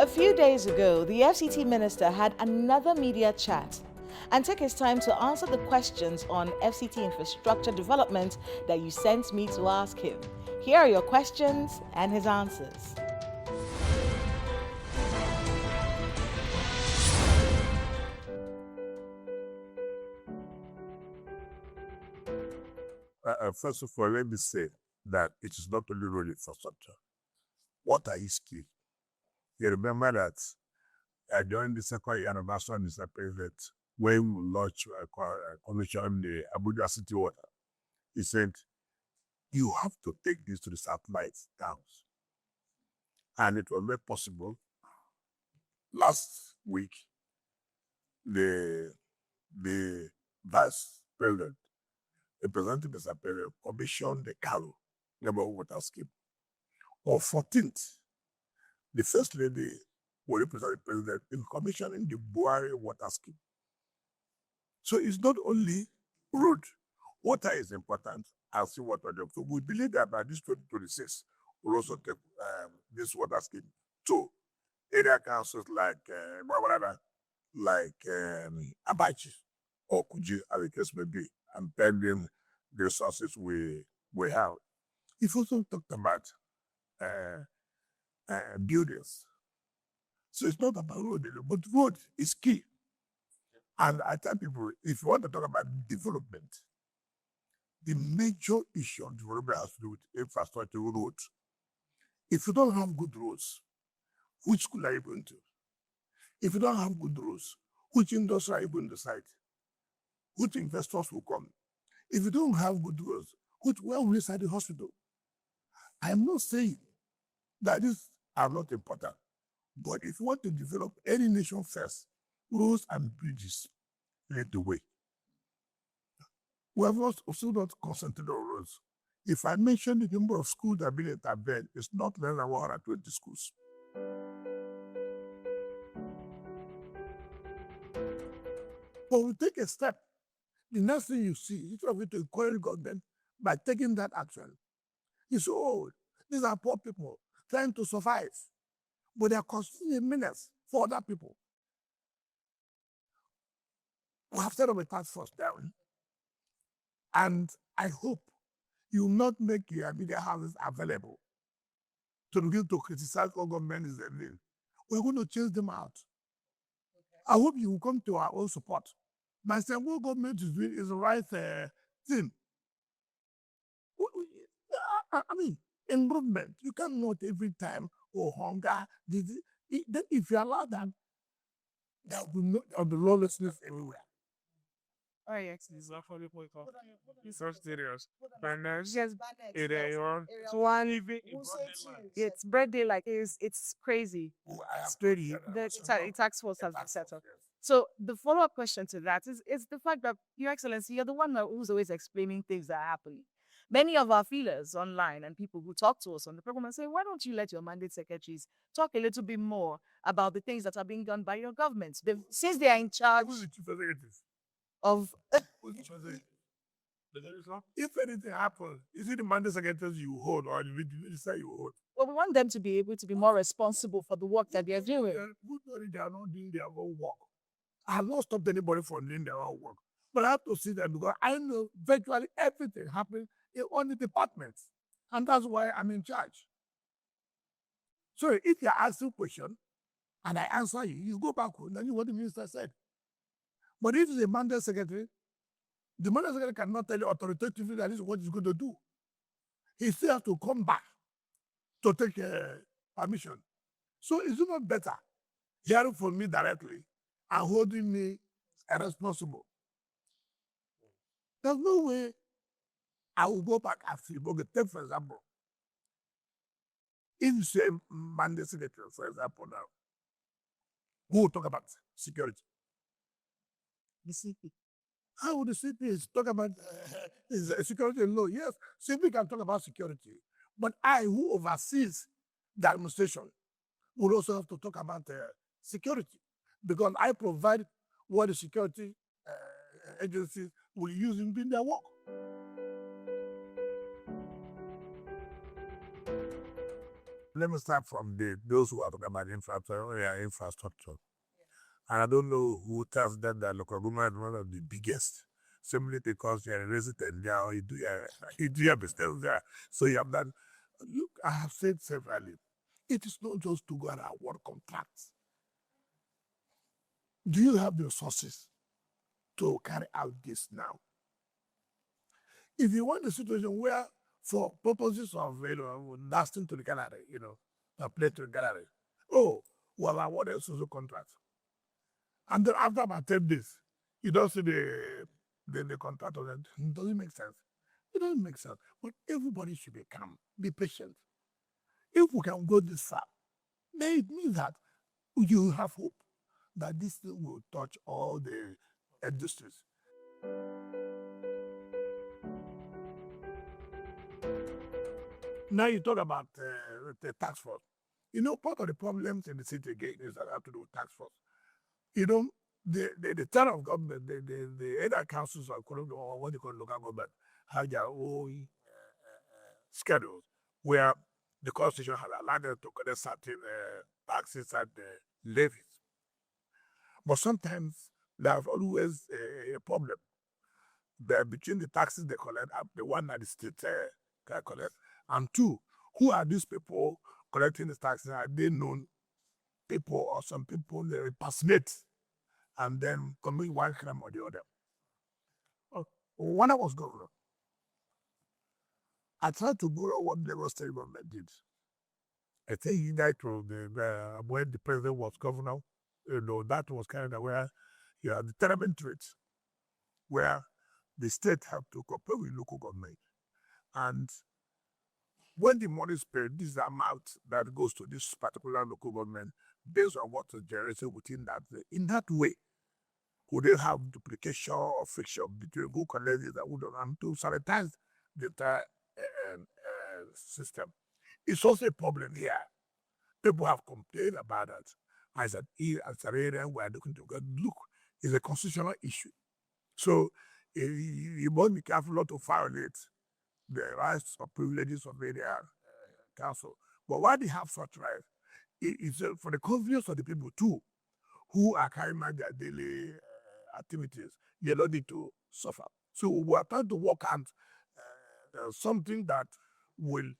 A few days ago, the FCT minister had another media chat and took his time to answer the questions on FCT infrastructure development that you sent me to ask him. Here are your questions and his answers. First of all, let me say that it is not only road infrastructure. Water is key. You remember that during the second year anniversary of Mr. President, when we launched commission the Abuja City Water, he said, you have to take this to the satellite towns. And it was very possible. Last week, the vice president, representing Mr. President, commissioned the Kalu Neighborhood Water Scheme. On 14th, the First Lady will represent the President in commissioning the Buhari Water Scheme. So it's not only road. Water is important and see water job. So we believe that by this 2026, we'll also take this water scheme to area councils like Abachi or Kuji, as the case may be, and pending the resources we have. We've also talked about buildings. So it's not about road, but road is key. And I tell people, if you want to talk about development, the major issue of development has to do with infrastructure roads. If you don't have good roads, which school are you going to? If you don't have good roads, which industry are you going to site? Which investors will come? If you don't have good roads, where will you site the hospital? I am not saying that these are not important, but if you want to develop any nation first, roads and bridges lead the way. We have also not concentrated on roads. If I mention the number of schools that have been intervened, it's not less than 120 schools. But we take a step. The next thing you see, instead of it to encourage government by taking that action, you say, oh, these are poor people trying to survive, but they are constantly a menace for other people. We have set up a task force down, and I hope you will not make your media houses available to begin to criticize what government is doing. We're going to chase them out. Okay. I hope you will come to our own support by saying what government is doing is the right thing. I mean, improvement. You cannot every time, hunger. Then if you allow that, there will be lawlessness everywhere. Oh, yes, this is for the point of. It's so serious. Banners. Yes, banners. It's one even. It's birthday, like it's crazy. It's crazy. The tax force has been set up. So the follow-up question to that is the fact that, Your Excellency, you're the one who's always explaining things that are happening. Many of our feelers online and people who talk to us on the program and say, why don't you let your mandate secretaries talk a little bit more about the things that are being done by your government? Since they are in charge of... If anything happens, is it the mandate secretaries you hold or the minister you hold? Well, we want them to be able to be more responsible for the work that they're doing. They are not doing their own work. I have not stopped anybody from doing their own work. But I have to see them because I know virtually everything happening in all the departments. And that's why I'm in charge. So if you ask a question and I answer you, you go back and then you what the minister said. But if it's a mandate secretary, the mandate secretary cannot tell you authoritatively that this is what he's going to do. He still has to come back to take permission. So is it not better hearing from me directly and holding me responsible? There's no way I will go back after you. Okay, take for example, in the same mandate secretary, for example, now, who will talk about security? The CP. How would the CP talk about security law? Yes, CP can talk about security. But I, who oversees the administration, will also have to talk about security. Because I provide what the security agencies will use in doing their work. Let me start from those who are talking about infrastructure. And I don't know who tells them that local government is one of the biggest, simply because you're a resident there or you do your business there. So you have that. Look, I have said severally, it is not just to go and award contracts. Do you have the resources to carry out this now? If you want a situation where, for purposes of lasting to the gallery, a play to the gallery, oh, we have awarded social contracts. And then after about 10 days, you don't see the contract of that. It doesn't make sense. It doesn't make sense. But everybody should be calm, be patient. If we can go this far, then it means that you have hope that this thing will touch all the industries. Now you talk about the tax force. Part of the problems in the city again is that have to do with tax force. The town of government, the either councils or what they call local government, have their own schedules where the constitution has allowed them to collect certain taxes and levies. But sometimes there's always a problem between the taxes they collect and the one that the state can collect. And two, who are these people collecting the taxes? Are they known people or some people they impersonate and then commit one crime or the other? When I was governor, I tried to borrow what Lagos State government did. I think when the president was governor, that was kind of where you had the tenement rates, where the state have to cooperate with local government. And when the money is paid, this is the amount that goes to this particular local government based on what is generated within that. In that way, would they have duplication or friction between who collects it and who don't, and to sanitize the entire system? It's also a problem here. People have complained about that. As an area we are looking to go, look, it's a constitutional issue. So you must be careful not to violate the rights or privileges of the council. But why they have such rights? It's for the convenience of the people too, who are carrying out their daily activities. They don't need to suffer. So we are trying to work on something that will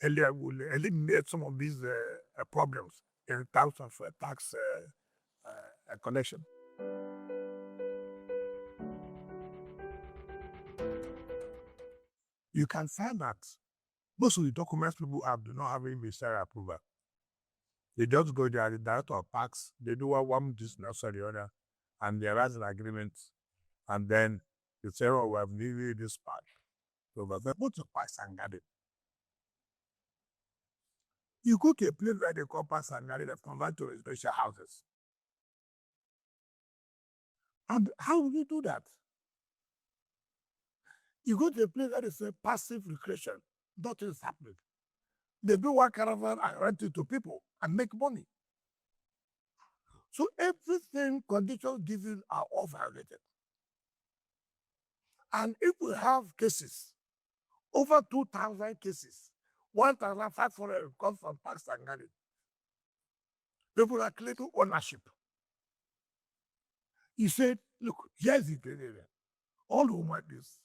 eliminate some of these problems in terms of tax collection. You can find that most of the documents people have do not have any ministerial approval. They just go there, the director of tax, they do one this or the other, and they write an agreement, and then they say, oh, we have needed this part. So they put the price and get it. You go to a place where they call pass and get it, they convert to residential houses. And how will you do that? You go to a place that is a passive recreation, nothing is happening. They do one caravan and rent it to people and make money. So everything conditions given are all violated. And if we have cases, over 2,000 cases, 1,500 come from tax and Ghana. People are claiming ownership. He said, look, here's the area. All we want is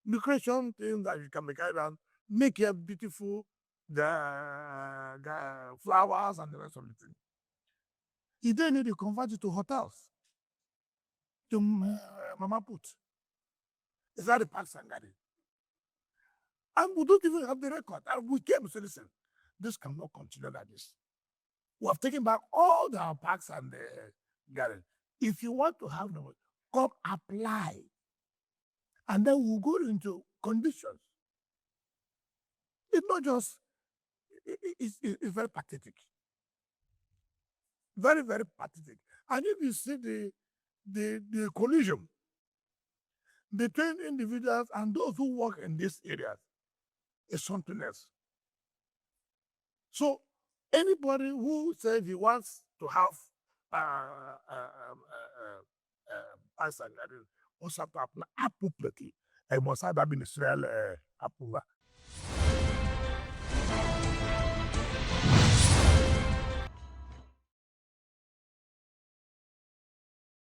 recreation things that you can make around, make it beautiful, the flowers and the rest of the thing. He then need to convert it to hotels. To Mama Put. Is that the parks and garden? And we don't even have the record. And we came and said, listen, this cannot continue like this. We have taken back all the parks and the garden. If you want to have them, come apply. And then we'll go into conditions. It's not just, it's very pathetic. Very, very pathetic. And if you see the collision between individuals and those who work in these areas, is something else. So anybody who says he wants to have pass and garden must have to apply appropriately. It must have that ministerial approval.